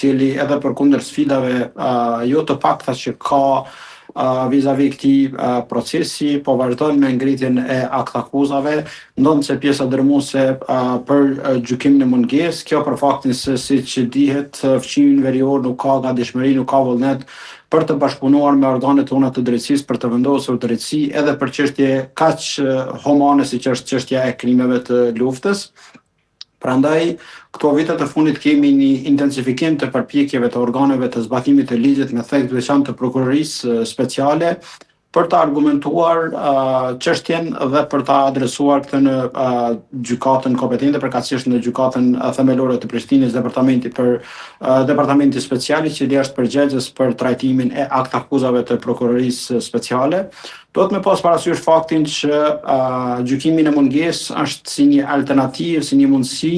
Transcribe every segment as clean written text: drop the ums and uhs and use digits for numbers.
cili edhe përkundër sfidave jo të pakta që ka vis-a-vis këtij procesi, po vazhdon me ngritjen e aktakuzave, ndonë se pjesa dërmuese për gjykimin e mungesë, kjo për faktin se siç dihet, fqinjën verior nuk ka gatishmëri, nuk ka vullnet për të bashkëpunuar me organet tona të drejtësisë për të vendosur drejtësi edhe për çështje kaq humane siç është çështja e krimeve të luftës. Prandaj, këto vite të fundit kemi një intensifikim të përpjekjeve të organeve të zbatimit të ligjit me thekë të veçantë të prokurorisë speciale për të argumentuar çështjen dhe për ta adresuar këtë në gjykatën kompetente, përkatësisht në gjykatën themelore të Prishtinës, departamenti special i cili është përgjegjës për trajtimin e aktakuzave të prokurorisë speciale. Do të me pas parasysh faktin që gjykimin e mungesë është si një alternativë, si një mundësi,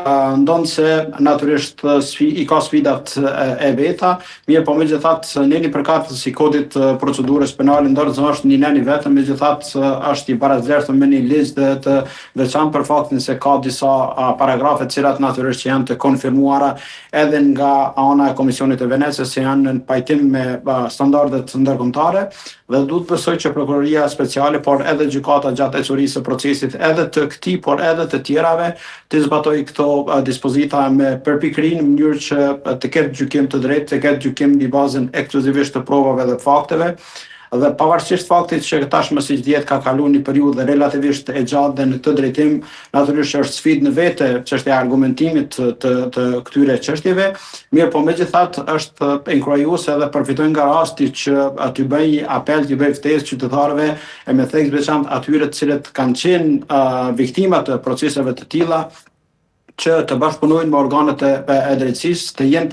ndonë se natyrisht i ka sfidat e veta, mirë po megjithatë neni përkatës i kodit procedurës penale ndërsa është një neni vetëm, megjithatë është i barazdhershëm me një ligj të veçantë për faktin se ka disa paragrafe të cilat natyrisht që janë të konfirmuara edhe nga ana e Komisionit të Venecës se janë në pajtim me standardet ndërkombëtare dhe duhet besoj që prokuroria speciale, por edhe gjykata gjatë ecurisë së procesit edhe të këtij, por edhe të tjerave, të zbatojë këto dispozita me përpikëri në mënyrë që të ketë gjykim të drejtë, të ketë gjykim mbi bazën ekskluzivisht të provave dhe fakteve. Dhe pavarësisht faktit që tashmë siç dihet ka kaluar një periudhë relativisht e gjatë dhe në këtë drejtim natyrisht është sfidë në vete çështja e argumentimit të këtyre çështjeve, mirë po megjithatë është e inkurajuese edhe përfitoj nga rasti që t'ju bëj apel, t'ju bëj ftesë qytetarëve e me thekë veçantë atyre të cilët kanë qenë viktima të proceseve të tilla që të bashkëpunojnë me organet e drejtësisë, të jenë